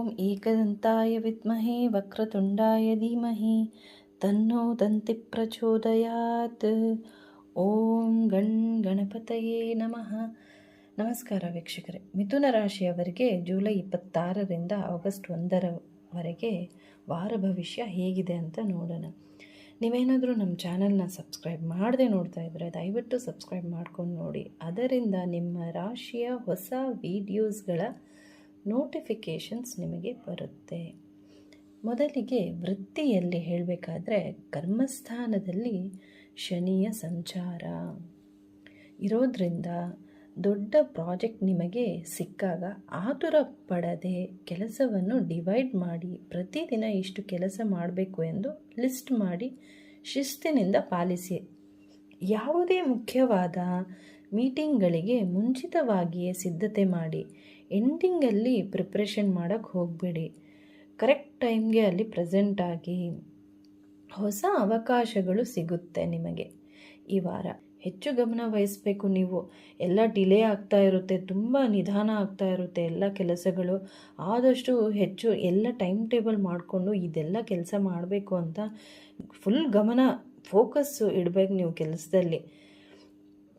ಓಂ ಏಕದಂತಾಯ ವಿದ್ಮಹೇ ವಕ್ರತುಂಡಾಯ ಧೀಮಹಿ ತನ್ನೋ ದಂತಿ ಪ್ರಚೋದಯಾತ್. ಓಂ ಗಣಪತಯೇ ನಮಃ. ನಮಸ್ಕಾರ ವೀಕ್ಷಕರೇ. ಮಿಥುನ ರಾಶಿಯವರಿಗೆ ಜುಲೈ 26ರಿಂದ ಆಗಸ್ಟ್ 1ರವರೆಗೆ ವಾರ ಭವಿಷ್ಯ ಹೇಗಿದೆ ಅಂತ ನೋಡೋಣ. ನೀವೇನಾದರೂ ನಮ್ಮ ಚಾನಲ್ನ ಸಬ್ಸ್ಕ್ರೈಬ್ ಮಾಡದೆ ನೋಡ್ತಾ ಇದ್ದರೆ ದಯವಿಟ್ಟು ಸಬ್ಸ್ಕ್ರೈಬ್ ಮಾಡ್ಕೊಂಡು ನೋಡಿ. ಅದರಿಂದ ನಿಮ್ಮ ರಾಶಿಯ ಹೊಸ ವೀಡಿಯೋಸ್ಗಳ ನೋಟಿಫಿಕೇಷನ್ಸ್ ನಿಮಗೆ ಬರುತ್ತೆ. ಮೊದಲಿಗೆ ವೃತ್ತಿಯಲ್ಲಿ ಹೇಳಬೇಕಾದ್ರೆ ಕರ್ಮಸ್ಥಾನದಲ್ಲಿ ಶನಿಯ ಸಂಚಾರ ಇರೋದ್ರಿಂದ ದೊಡ್ಡ ಪ್ರಾಜೆಕ್ಟ್ ನಿಮಗೆ ಸಿಕ್ಕಾಗ ಆತುರ ಪಡದೆ ಕೆಲಸವನ್ನು ಡಿವೈಡ್ ಮಾಡಿ ಪ್ರತಿದಿನ ಇಷ್ಟು ಕೆಲಸ ಮಾಡಬೇಕು ಎಂದು ಲಿಸ್ಟ್ ಮಾಡಿ ಶಿಸ್ತಿನಿಂದ ಪಾಲಿಸಿ. ಯಾವುದೇ ಮುಖ್ಯವಾದ ಮೀಟಿಂಗ್ಗಳಿಗೆ ಮುಂಚಿತವಾಗಿಯೇ ಸಿದ್ಧತೆ ಮಾಡಿ. ಎಂಡಿಂಗಲ್ಲಿ ಪ್ರಿಪ್ರೇಷನ್ ಮಾಡೋಕ್ಕೆ ಹೋಗಬೇಡಿ. ಕರೆಕ್ಟ್ ಟೈಮ್ಗೆ ಅಲ್ಲಿ ಪ್ರೆಸೆಂಟ್ ಆಗಿ. ಹೊಸ ಅವಕಾಶಗಳು ಸಿಗುತ್ತೆ ನಿಮಗೆ ಈ ವಾರ. ಹೆಚ್ಚು ಗಮನ ವಹಿಸಬೇಕು ನೀವು. ಎಲ್ಲ ಡಿಲೇ ಆಗ್ತಾ ಇರುತ್ತೆ, ತುಂಬ ನಿಧಾನ ಆಗ್ತಾ ಇರುತ್ತೆ ಎಲ್ಲ ಕೆಲಸಗಳು. ಆದಷ್ಟು ಹೆಚ್ಚು ಎಲ್ಲ ಟೈಮ್ ಟೇಬಲ್ ಮಾಡಿಕೊಂಡು ಇದೆಲ್ಲ ಕೆಲಸ ಮಾಡಬೇಕು ಅಂತ ಫುಲ್ ಗಮನ ಫೋಕಸ್ಸು ಇಡಬೇಕು ನೀವು ಕೆಲಸದಲ್ಲಿ.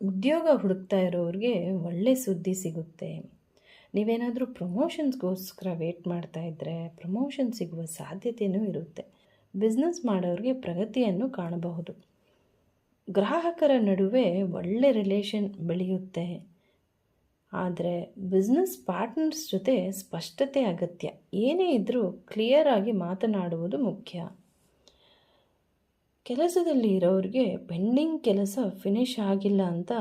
ಉದ್ಯೋಗ ಹುಡುಕ್ತಾ ಇರೋರಿಗೆ ಒಳ್ಳೆ ಸುದ್ದಿ ಸಿಗುತ್ತೆ. ನೀವೇನಾದರೂ ಪ್ರಮೋಷನ್ಸ್ಗೋಸ್ಕರ ವೇಟ್ ಮಾಡ್ತಾ ಇದ್ದರೆ ಪ್ರಮೋಷನ್ ಸಿಗುವ ಸಾಧ್ಯತೆಯೂ ಇರುತ್ತೆ. ಬಿಸ್ನೆಸ್ ಮಾಡೋರಿಗೆ ಪ್ರಗತಿಯನ್ನು ಕಾಣಬಹುದು. ಗ್ರಾಹಕರ ನಡುವೆ ಒಳ್ಳೆ ರಿಲೇಷನ್ ಬೆಳೆಯುತ್ತೆ. ಆದರೆ ಬಿಸ್ನೆಸ್ ಪಾರ್ಟ್ನರ್ಸ್ ಜೊತೆ ಸ್ಪಷ್ಟತೆ ಅಗತ್ಯ. ಏನೇ ಇದ್ದರೂ ಕ್ಲಿಯರ್ ಆಗಿ ಮಾತನಾಡುವುದು ಮುಖ್ಯ. ಕೆಲಸದಲ್ಲಿ ಇರೋರಿಗೆ ಪೆಂಡಿಂಗ್ ಕೆಲಸ ಫಿನಿಷ್ ಆಗಿಲ್ಲ ಅಂತ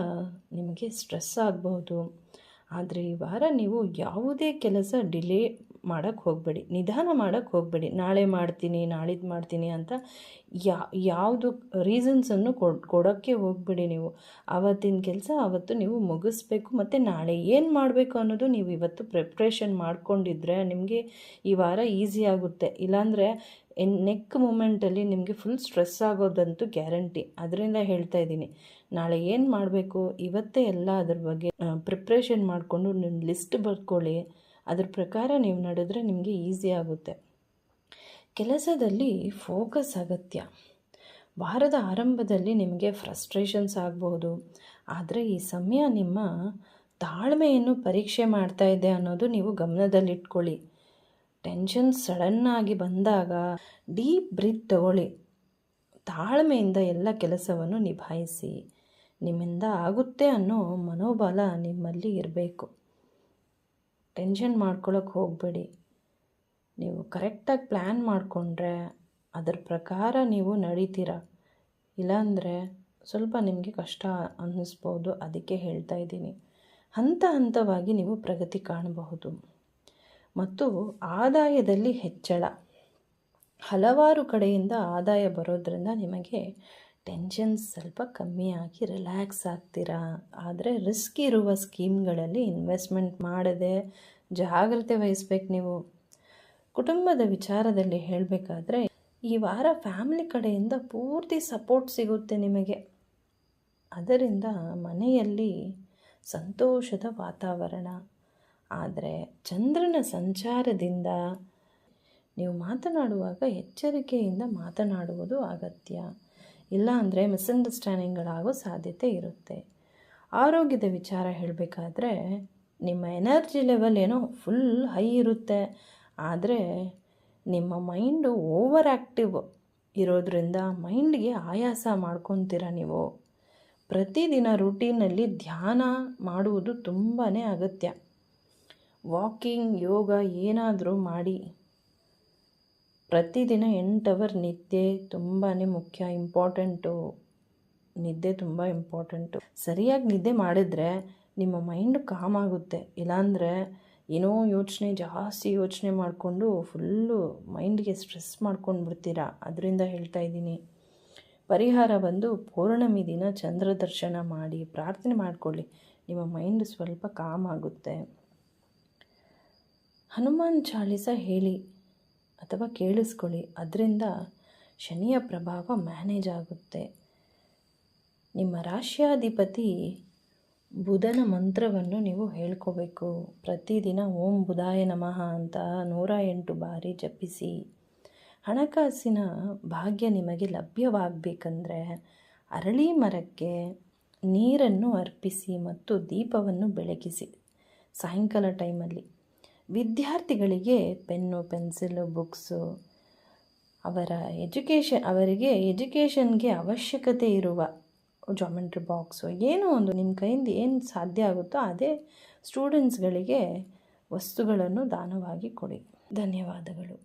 ನಿಮಗೆ ಸ್ಟ್ರೆಸ್ ಆಗಬಹುದು. ಆದರೆ ಈ ವಾರ ನೀವು ಯಾವುದೇ ಕೆಲಸ ಡಿಲೇ ಮಾಡೋಕ್ಕೆ ಹೋಗಬೇಡಿ, ನಿಧಾನ ಮಾಡೋಕ್ಕೆ ಹೋಗಬೇಡಿ. ನಾಳೆ ಮಾಡ್ತೀನಿ, ನಾಳಿದ್ದು ಮಾಡ್ತೀನಿ ಅಂತ ಯಾವುದು ರೀಸನ್ಸನ್ನು ಕೊಡೋಕ್ಕೆ ಹೋಗಬೇಡಿ. ನೀವು ಆವತ್ತಿನ ಕೆಲಸ ಆವತ್ತು ನೀವು ಮುಗಿಸ್ಬೇಕು. ಮತ್ತು ನಾಳೆ ಏನು ಮಾಡಬೇಕು ಅನ್ನೋದು ನೀವು ಇವತ್ತು ಪ್ರಿಪ್ರೇಷನ್ ಮಾಡ್ಕೊಂಡಿದ್ರೆ ನಿಮಗೆ ಈ ವಾರ ಈಸಿ ಆಗುತ್ತೆ. ಇಲ್ಲಾಂದರೆ ನೆಕ್ ಮೂಮೆಂಟಲ್ಲಿ ನಿಮಗೆ ಫುಲ್ ಸ್ಟ್ರೆಸ್ ಆಗೋದಂತೂ ಗ್ಯಾರಂಟಿ. ಅದರಿಂದ ಹೇಳ್ತಾ ಇದ್ದೀನಿ, ನಾಳೆ ಏನು ಮಾಡಬೇಕು ಇವತ್ತೇ ಎಲ್ಲ ಅದ್ರ ಬಗ್ಗೆ ಪ್ರಿಪ್ರೇಷನ್ ಮಾಡಿಕೊಂಡು ನಿಮ್ಮ ಲಿಸ್ಟ್ ಬರ್ಕೊಳ್ಳಿ. ಅದ್ರ ಪ್ರಕಾರ ನೀವು ನಡೆದ್ರೆ ನಿಮಗೆ ಈಸಿ ಆಗುತ್ತೆ. ಕೆಲಸದಲ್ಲಿ ಫೋಕಸ್ ಅಗತ್ಯ. ವಾರದ ಆರಂಭದಲ್ಲಿ ನಿಮಗೆ ಫ್ರಸ್ಟ್ರೇಷನ್ಸ್ ಆಗಬಹುದು. ಆದರೆ ಈ ಸಮಯ ನಿಮ್ಮ ತಾಳ್ಮೆಯನ್ನು ಪರೀಕ್ಷೆ ಮಾಡ್ತಾ ಇದೆ ಅನ್ನೋದು ನೀವು ಗಮನದಲ್ಲಿಟ್ಕೊಳ್ಳಿ. ಟೆನ್ಷನ್ ಸಡನ್ನಾಗಿ ಬಂದಾಗ ಡೀಪ್ ಬ್ರೀತ್ ತಗೊಳ್ಳಿ. ತಾಳ್ಮೆಯಿಂದ ಎಲ್ಲ ಕೆಲಸವನ್ನು ನಿಭಾಯಿಸಿ. ನಿಮ್ಮಿಂದ ಆಗುತ್ತೆ ಅನ್ನೋ ಮನೋಬಲ ನಿಮ್ಮಲ್ಲಿ ಇರಬೇಕು. ಟೆನ್ಷನ್ ಮಾಡ್ಕೊಳ್ಳೋಕೆ ಹೋಗಬೇಡಿ. ನೀವು ಕರೆಕ್ಟಾಗಿ ಪ್ಲ್ಯಾನ್ ಮಾಡಿಕೊಂಡ್ರೆ ಅದರ ಪ್ರಕಾರ ನೀವು ನಡೀತೀರ. ಇಲ್ಲಾಂದರೆ ಸ್ವಲ್ಪ ನಿಮಗೆ ಕಷ್ಟ ಅನ್ನಿಸ್ಬೋದು. ಅದಕ್ಕೆ ಹೇಳ್ತಾ ಇದ್ದೀನಿ, ಹಂತ ಹಂತವಾಗಿ ನೀವು ಪ್ರಗತಿ ಕಾಣಬಹುದು. ಮತ್ತು ಆದಾಯದಲ್ಲಿ ಹೆಚ್ಚಳ. ಹಲವಾರು ಕಡೆಯಿಂದ ಆದಾಯ ಬರೋದ್ರಿಂದ ನಿಮಗೆ ಟೆನ್ಷನ್ ಸ್ವಲ್ಪ ಕಮ್ಮಿಯಾಗಿ ರಿಲ್ಯಾಕ್ಸ್ ಆಗ್ತೀರಾ. ಆದರೆ ರಿಸ್ಕ್ ಇರುವ ಸ್ಕೀಮ್ಗಳಲ್ಲಿ ಇನ್ವೆಸ್ಟ್ಮೆಂಟ್ ಮಾಡದೆ ಜಾಗ್ರತೆ ವಹಿಸ್ಬೇಕು ನೀವು. ಕುಟುಂಬದ ವಿಚಾರದಲ್ಲಿ ಹೇಳಬೇಕಾದ್ರೆ ಈ ವಾರ ಫ್ಯಾಮಿಲಿ ಕಡೆಯಿಂದ ಪೂರ್ತಿ ಸಪೋರ್ಟ್ ಸಿಗುತ್ತೆ ನಿಮಗೆ. ಅದರಿಂದ ಮನೆಯಲ್ಲಿ ಸಂತೋಷದ ವಾತಾವರಣ. ಆದರೆ ಚಂದ್ರನ ಸಂಚಾರದಿಂದ ನೀವು ಮಾತನಾಡುವಾಗ ಎಚ್ಚರಿಕೆಯಿಂದ ಮಾತನಾಡುವುದು ಅಗತ್ಯ. ಇಲ್ಲ ಅಂದರೆ ಮಿಸ್ಅಂಡರ್ಸ್ಟ್ಯಾಂಡಿಂಗ್ಗಳಾಗೋ ಸಾಧ್ಯತೆ ಇರುತ್ತೆ. ಆರೋಗ್ಯದ ವಿಚಾರ ಹೇಳಬೇಕಾದ್ರೆ ನಿಮ್ಮ ಎನರ್ಜಿ ಲೆವೆಲ್ ಏನೋ ಫುಲ್ ಹೈ ಇರುತ್ತೆ. ಆದರೆ ನಿಮ್ಮ ಮೈಂಡು ಓವರ್ ಆ್ಯಕ್ಟಿವ್ ಇರೋದ್ರಿಂದ ಮೈಂಡ್ಗೆ ಆಯಾಸ ಮಾಡ್ಕೊತೀರ ನೀವು. ಪ್ರತಿದಿನ ರೂಟೀನಲ್ಲಿ ಧ್ಯಾನ ಮಾಡುವುದು ತುಂಬಾ ಅಗತ್ಯ. ವಾಕಿಂಗ್, ಯೋಗ ಏನಾದರೂ ಮಾಡಿ. ಪ್ರತಿದಿನ 8 ಅವರ್ ನಿದ್ದೆ ತುಂಬಾ ಮುಖ್ಯ, ಇಂಪಾರ್ಟೆಂಟು. ನಿದ್ದೆ ತುಂಬ ಇಂಪಾರ್ಟೆಂಟು. ಸರಿಯಾಗಿ ನಿದ್ದೆ ಮಾಡಿದ್ರೆ ನಿಮ್ಮ ಮೈಂಡು ಕಾಮ್ ಆಗುತ್ತೆ. ಇಲ್ಲಾಂದರೆ ಏನೋ ಜಾಸ್ತಿ ಯೋಚನೆ ಮಾಡಿಕೊಂಡು ಫುಲ್ಲು ಮೈಂಡ್ಗೆ ಸ್ಟ್ರೆಸ್ ಮಾಡ್ಕೊಂಡು ಬಿಡ್ತೀರಾ. ಅದರಿಂದ ಹೇಳ್ತಾ ಇದ್ದೀನಿ, ಪರಿಹಾರ ಬಂದು ಪೌರ್ಣಮಿ ದಿನ ಚಂದ್ರ ದರ್ಶನ ಮಾಡಿ ಪ್ರಾರ್ಥನೆ ಮಾಡಿಕೊಳ್ಳಿ. ನಿಮ್ಮ ಮೈಂಡ್ ಸ್ವಲ್ಪ ಕಾಮ್ ಆಗುತ್ತೆ. ಹನುಮಾನ್ ಚಾಲೀಸ ಹೇಳಿ ಅಥವಾ ಕೇಳಿಸ್ಕೊಳ್ಳಿ. ಅದರಿಂದ ಶನಿಯ ಪ್ರಭಾವ ಮ್ಯಾನೇಜ್ ಆಗುತ್ತೆ. ನಿಮ್ಮ ರಾಶ್ಯಾಧಿಪತಿ ಬುಧನ ಮಂತ್ರವನ್ನು ನೀವು ಹೇಳ್ಕೋಬೇಕು. ಪ್ರತಿದಿನ ಓಂ ಬುಧಾಯ ನಮಃ ಅಂತ 108 ಬಾರಿ ಜಪಿಸಿ. ಹಣಕಾಸಿನ ಭಾಗ್ಯ ನಿಮಗೆ ಲಭ್ಯವಾಗಬೇಕಂದ್ರೆ ಅರಳಿ ಮರಕ್ಕೆ ನೀರನ್ನು ಅರ್ಪಿಸಿ ಮತ್ತು ದೀಪವನ್ನು ಬೆಳಗಿಸಿ ಸಾಯಂಕಾಲ ಟೈಮಲ್ಲಿ. ವಿದ್ಯಾರ್ಥಿಗಳಿಗೆ ಪೆನ್ನು, ಪೆನ್ಸಿಲು, ಬುಕ್ಸು, ಅವರಿಗೆ ಎಜುಕೇಷನ್ಗೆ ಅವಶ್ಯಕತೆ ಇರುವ ಜಾಮೆಂಟ್ರಿ ಬಾಕ್ಸು, ಏನೋ ಒಂದು ನಿಮ್ಮ ಕೈಯಿಂದ ಏನು ಸಾಧ್ಯ ಆಗುತ್ತೋ ಅದೇ ಸ್ಟೂಡೆಂಟ್ಸ್ಗಳಿಗೆ ವಸ್ತುಗಳನ್ನು ದಾನವಾಗಿ ಕೊಡಿ. ಧನ್ಯವಾದಗಳು.